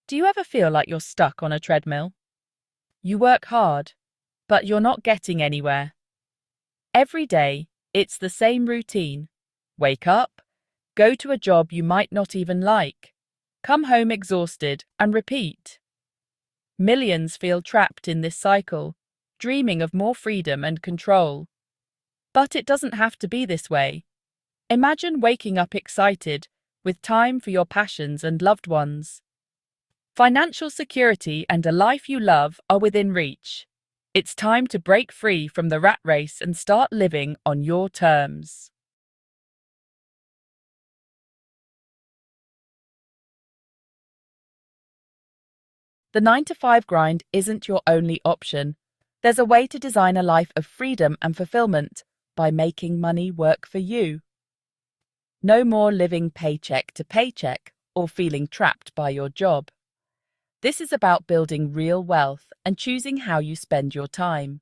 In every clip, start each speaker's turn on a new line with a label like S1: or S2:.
S1: Do you ever feel like you're stuck on a treadmill? You work hard, but you're not getting anywhere. Every day, it's the same routine. Wake up, go to a job you might not even like, come home exhausted, and repeat. Millions feel trapped in this cycle, dreaming of more freedom and control. But it doesn't have to be this way. Imagine waking up excited, with time for your passions and loved ones. Financial security and a life you love are within reach. It's time to break free from the rat race and start living on your terms. The 9-to-5 grind isn't your only option. There's a way to design a life of freedom and fulfillment by making money work for you. No more living paycheck to paycheck or feeling trapped by your job. This is about building real wealth and choosing how you spend your time.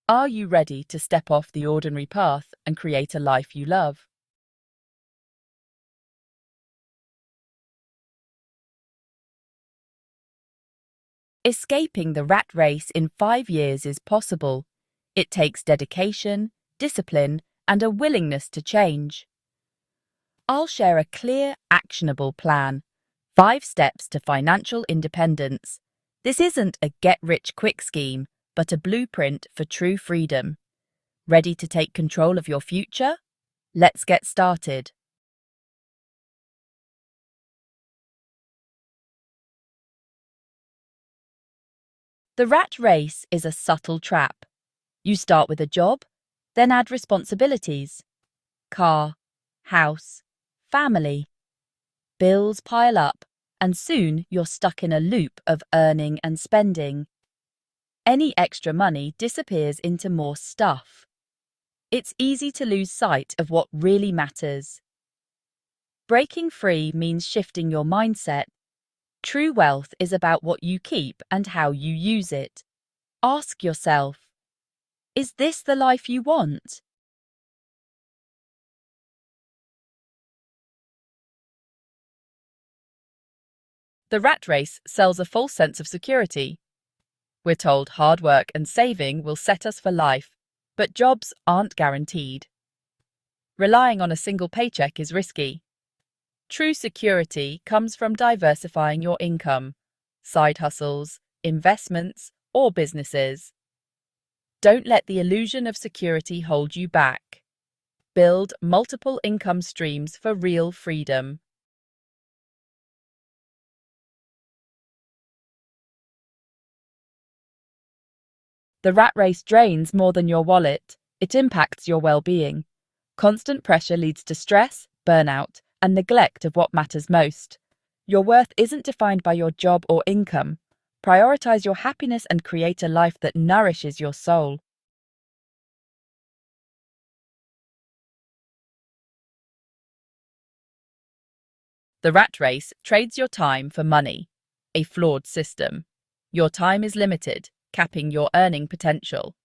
S1: Are you ready to step off the ordinary path and create a life you love? Escaping the rat race in 5 years is possible. It takes dedication, discipline, and a willingness to change. I'll share a clear, actionable plan. 5 steps to financial independence. This isn't a get-rich-quick scheme, but a blueprint for true freedom. Ready to take control of your future? Let's get started. The rat race is a subtle trap. You start with a job, then add responsibilities. Car, house, family. Bills pile up, and soon you're stuck in a loop of earning and spending. Any extra money disappears into more stuff. It's easy to lose sight of what really matters. Breaking free means shifting your mindset. True wealth is about what you keep and how you use it. Ask yourself, is this the life you want? The rat race sells a false sense of security. We're told hard work and saving will set us for life, but jobs aren't guaranteed. Relying on a single paycheck is risky. True security comes from diversifying your income, side hustles, investments, or businesses. Don't let the illusion of security hold you back. Build multiple income streams for real freedom. The rat race drains more than your wallet. It impacts your well-being. Constant pressure leads to stress, burnout, and neglect of what matters most. Your worth isn't defined by your job or income. Prioritize your happiness and create a life that nourishes your soul. The rat race trades your time for money, a flawed system. Your time is limited, capping your earning potential.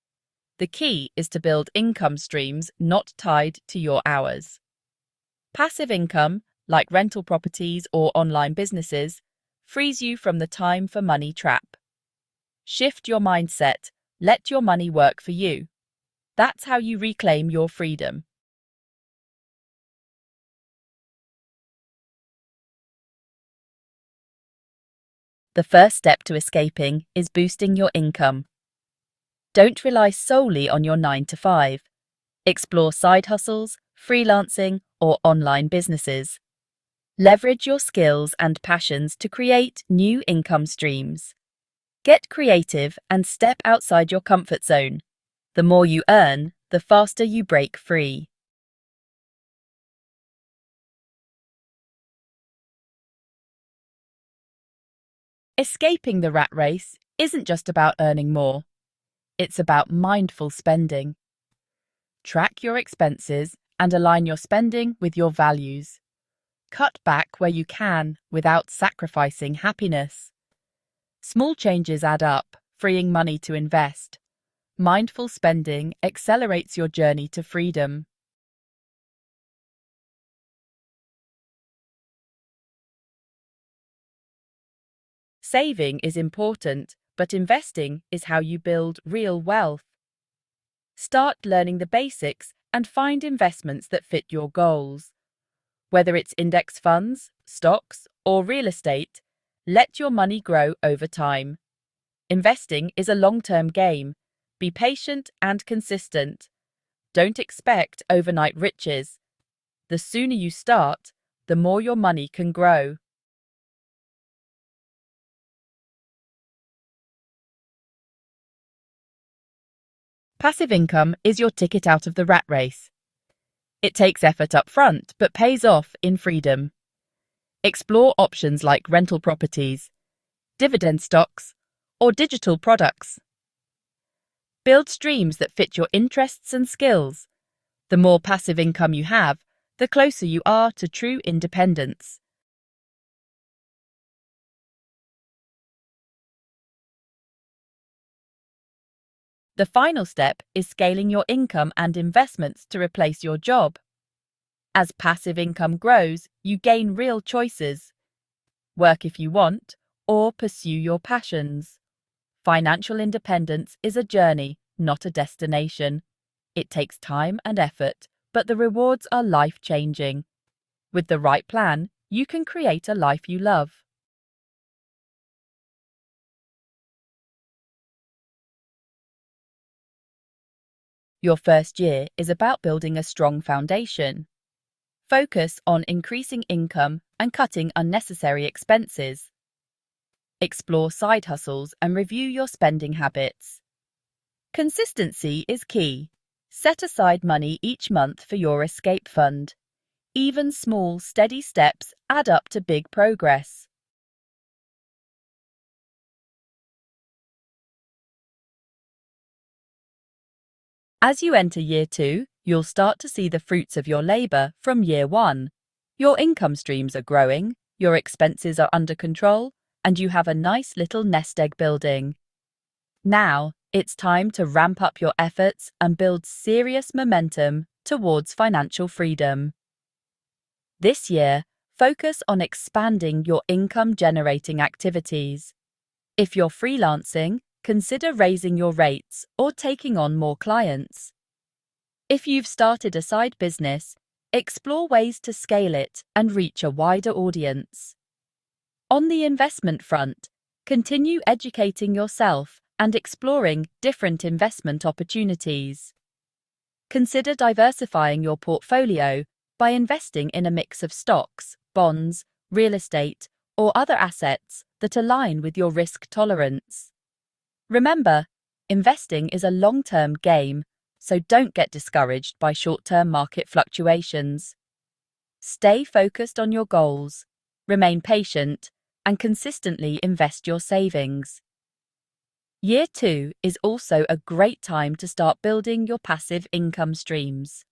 S1: The key is to build income streams not tied to your hours. Passive income, like rental properties or online businesses, frees you from the time for money trap. Shift your mindset. Let your money work for you. That's how you reclaim your freedom. The first step to escaping is boosting your income. Don't rely solely on your 9-to-5. Explore side hustles, freelancing, or online businesses. Leverage your skills and passions to create new income streams. Get creative and step outside your comfort zone. The more you earn, the faster you break free. Escaping the rat race isn't just about earning more. It's about mindful spending. Track your expenses and align your spending with your values. Cut back where you can without sacrificing happiness. Small changes add up, freeing money to invest. Mindful spending accelerates your journey to freedom. Saving is important, but investing is how you build real wealth. Start learning the basics and find investments that fit your goals. Whether it's index funds, stocks, or real estate, let your money grow over time. Investing is a long-term game. Be patient and consistent. Don't expect overnight riches. The sooner you start, the more your money can grow. Passive income is your ticket out of the rat race. It takes effort up front, but pays off in freedom. Explore options like rental properties, dividend stocks, or digital products. Build streams that fit your interests and skills. The more passive income you have, the closer you are to true independence. The final step is scaling your income and investments to replace your job. As passive income grows, you gain real choices. Work if you want, or pursue your passions. Financial independence is a journey, not a destination. It takes time and effort, but the rewards are life-changing. With the right plan, you can create a life you love. Your first year is about building a strong foundation. Focus on increasing income and cutting unnecessary expenses. Explore side hustles and review your spending habits. Consistency is key. Set aside money each month for your escape fund. Even small, steady steps add up to big progress. As you enter year 2, you'll start to see the fruits of your labor from year 1. Your income streams are growing, your expenses are under control, and you have a nice little nest egg building. Now, it's time to ramp up your efforts and build serious momentum towards financial freedom. This year, focus on expanding your income-generating activities. If you're freelancing, consider raising your rates or taking on more clients. If you've started a side business, explore ways to scale it and reach a wider audience. On the investment front, continue educating yourself and exploring different investment opportunities. Consider diversifying your portfolio by investing in a mix of stocks, bonds, real estate, or other assets that align with your risk tolerance. Remember, investing is a long-term game, so don't get discouraged by short-term market fluctuations. Stay focused on your goals, remain patient, and consistently invest your savings. Year 2 is also a great time to start building your passive income streams.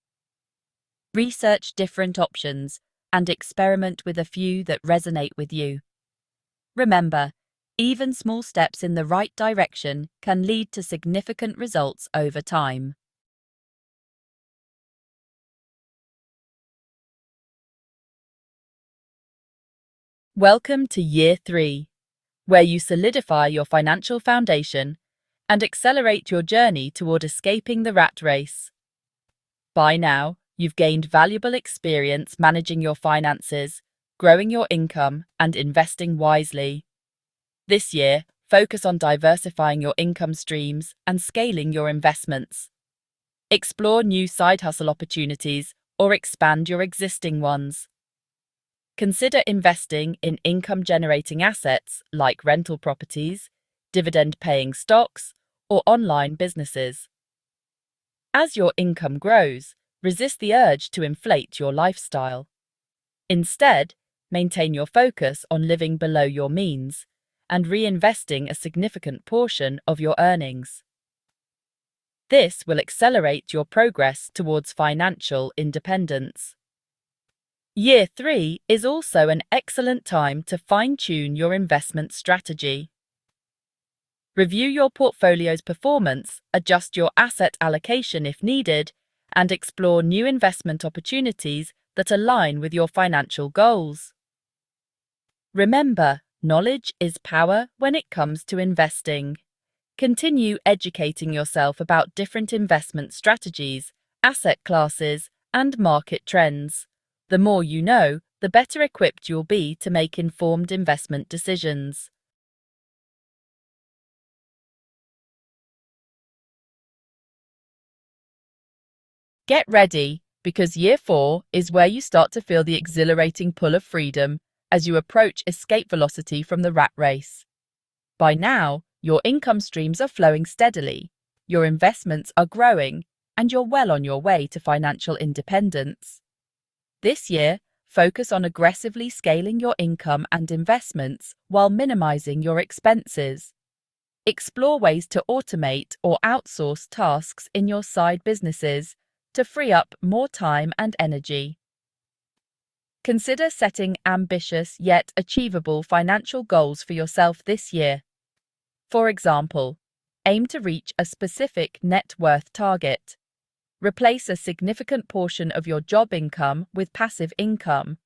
S1: Research different options and experiment with a few that resonate with you. Remember, even small steps in the right direction can lead to significant results over time. Welcome to Year 3, where you solidify your financial foundation and accelerate your journey toward escaping the rat race. By now, you've gained valuable experience managing your finances, growing your income, and investing wisely. This year, focus on diversifying your income streams and scaling your investments. Explore new side hustle opportunities or expand your existing ones. Consider investing in income-generating assets like rental properties, dividend-paying stocks, or online businesses. As your income grows, resist the urge to inflate your lifestyle. Instead, maintain your focus on living below your means and reinvesting a significant portion of your earnings. This will accelerate your progress towards financial independence. Year 3 is also an excellent time to fine-tune your investment strategy. Review your portfolio's performance, adjust your asset allocation if needed, and explore new investment opportunities that align with your financial goals. Remember, Knowledge is power when it comes to investing. Continue educating yourself about different investment strategies, asset classes, and market trends. The more you know, the better equipped you'll be to make informed investment decisions. Get ready, because year 4 is where you start to feel the exhilarating pull of freedom as you approach escape velocity from the rat race. By now, your income streams are flowing steadily, your investments are growing, and you're well on your way to financial independence. This year, focus on aggressively scaling your income and investments while minimizing your expenses. Explore ways to automate or outsource tasks in your side businesses to free up more time and energy. Consider setting ambitious yet achievable financial goals for yourself this year. For example, aim to reach a specific net worth target. Replace a significant portion of your job income with passive income,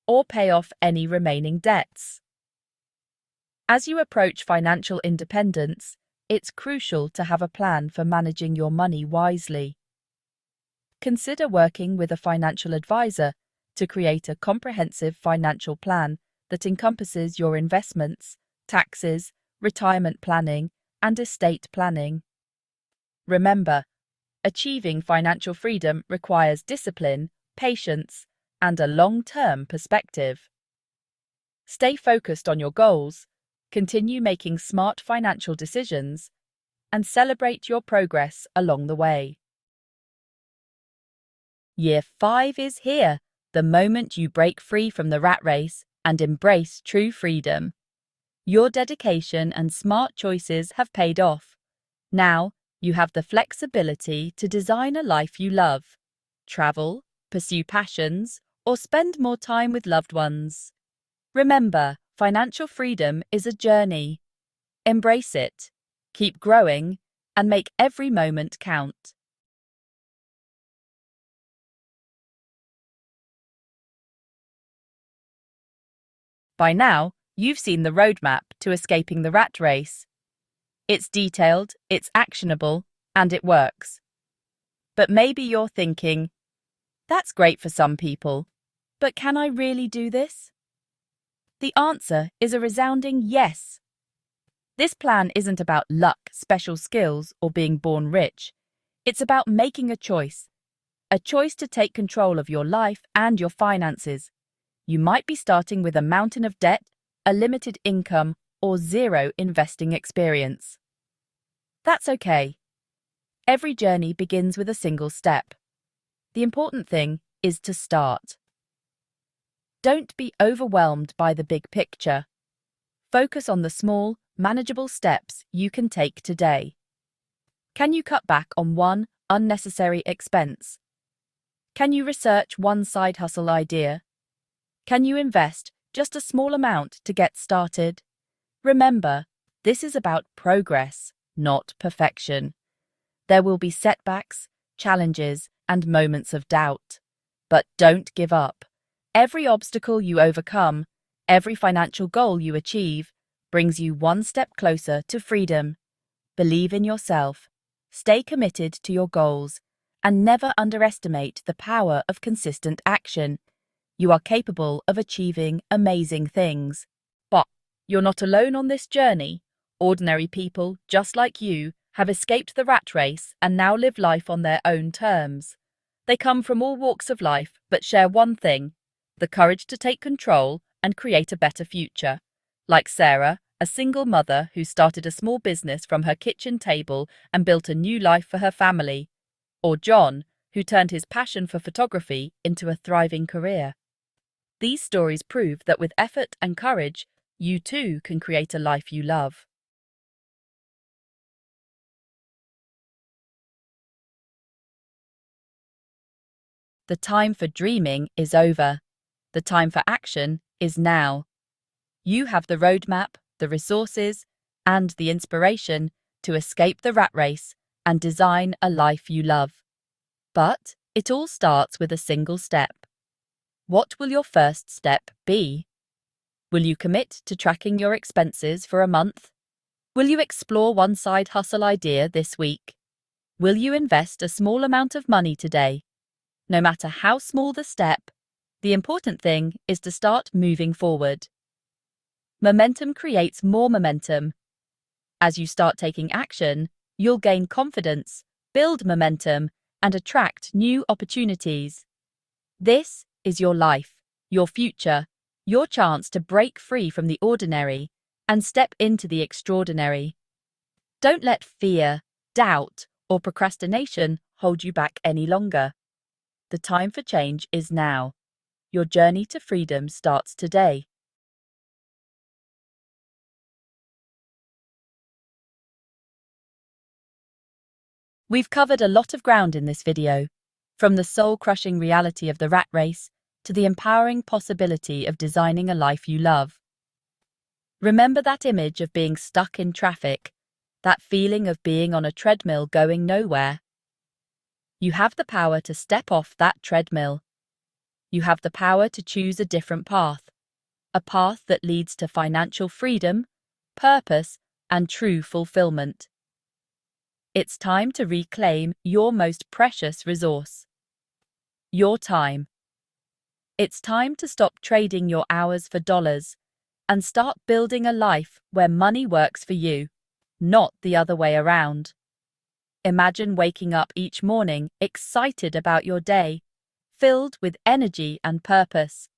S1: or pay off any remaining debts. As you approach financial independence, it's crucial to have a plan for managing your money wisely. Consider working with a financial advisor to create a comprehensive financial plan that encompasses your investments, taxes, retirement planning, and estate planning. Remember, achieving financial freedom requires discipline, patience, and a long-term perspective. Stay focused on your goals, continue making smart financial decisions, and celebrate your progress along the way. Year 5 is here, the moment you break free from the rat race and embrace true freedom. Your dedication and smart choices have paid off. Now, you have the flexibility to design a life you love, travel, pursue passions, or spend more time with loved ones. Remember, financial freedom is a journey. Embrace it, keep growing, and make every moment count. By now, you've seen the roadmap to escaping the rat race. It's detailed, it's actionable, and it works. But maybe you're thinking, that's great for some people, but can I really do this? The answer is a resounding yes. This plan isn't about luck, special skills, or being born rich. It's about making a choice to take control of your life and your finances. You might be starting with a mountain of debt, a limited income, or zero investing experience. That's okay. Every journey begins with a single step. The important thing is to start. Don't be overwhelmed by the big picture. Focus on the small, manageable steps you can take today. Can you cut back on one unnecessary expense? Can you research one side hustle idea? Can you invest just a small amount to get started? Remember, this is about progress, not perfection. There will be setbacks, challenges, and moments of doubt. But don't give up. Every obstacle you overcome, every financial goal you achieve, brings you one step closer to freedom. Believe in yourself, stay committed to your goals, and never underestimate the power of consistent action. You are capable of achieving amazing things. But you're not alone on this journey. Ordinary people, just like you, have escaped the rat race and now live life on their own terms. They come from all walks of life, but share one thing: the courage to take control and create a better future. Like Sarah, a single mother who started a small business from her kitchen table and built a new life for her family. Or John, who turned his passion for photography into a thriving career. These stories prove that with effort and courage, you too can create a life you love. The time for dreaming is over. The time for action is now. You have the roadmap, the resources, and the inspiration to escape the rat race and design a life you love. But it all starts with a single step. What will your first step be? Will you commit to tracking your expenses for a month? Will you explore one side hustle idea this week? Will you invest a small amount of money today? No matter how small the step, the important thing is to start moving forward. Momentum creates more momentum. As you start taking action, you'll gain confidence, build momentum, and attract new opportunities. This is your life, your future, your chance to break free from the ordinary and step into the extraordinary. Don't let fear, doubt, or procrastination hold you back any longer. The time for change is now. Your journey to freedom starts today. We've covered a lot of ground in this video, from the soul-crushing reality of the rat race to the empowering possibility of designing a life you love. Remember that image of being stuck in traffic, that feeling of being on a treadmill going nowhere? You have the power to step off that treadmill. You have the power to choose a different path, a path that leads to financial freedom, purpose, and true fulfillment. It's time to reclaim your most precious resource, your time. It's time to stop trading your hours for dollars and start building a life where money works for you, not the other way around. Imagine waking up each morning excited about your day, filled with energy and purpose.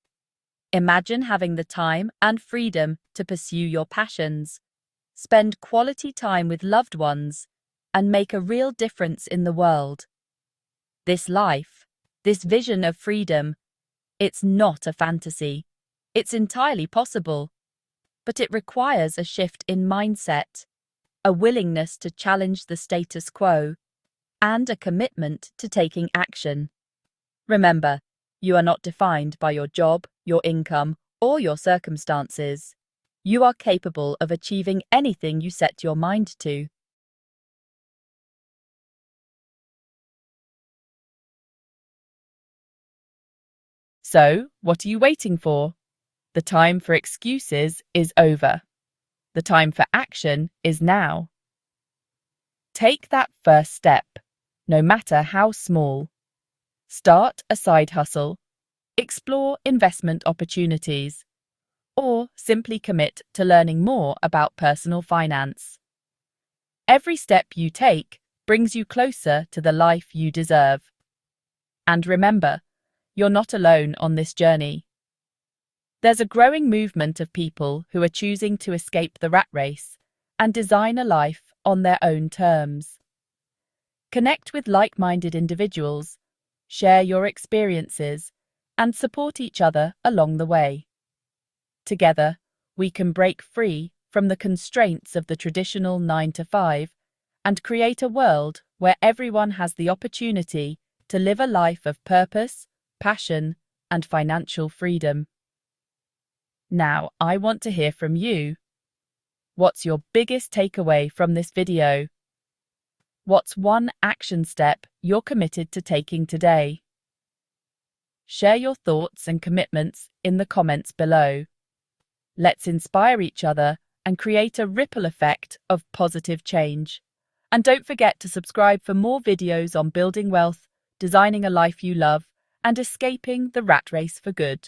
S1: Imagine having the time and freedom to pursue your passions, spend quality time with loved ones, and make a real difference in the world. This life, this vision of freedom, it's not a fantasy. It's entirely possible. But it requires a shift in mindset, a willingness to challenge the status quo, and a commitment to taking action. Remember, you are not defined by your job, your income, or your circumstances. You are capable of achieving anything you set your mind to. So, what are you waiting for? The time for excuses is over. The time for action is now. Take that first step, no matter how small. Start a side hustle, explore investment opportunities, or simply commit to learning more about personal finance. Every step you take brings you closer to the life you deserve. And remember, you're not alone on this journey. There's a growing movement of people who are choosing to escape the rat race and design a life on their own terms. Connect with like-minded individuals, share your experiences, and support each other along the way. Together, we can break free from the constraints of the traditional 9-to-5 and create a world where everyone has the opportunity to live a life of purpose, passion, and financial freedom. Now, I want to hear from you. What's your biggest takeaway from this video? What's one action step you're committed to taking today? Share your thoughts and commitments in the comments below. Let's inspire each other and create a ripple effect of positive change. And don't forget to subscribe for more videos on building wealth, designing a life you love, and escaping the rat race for good.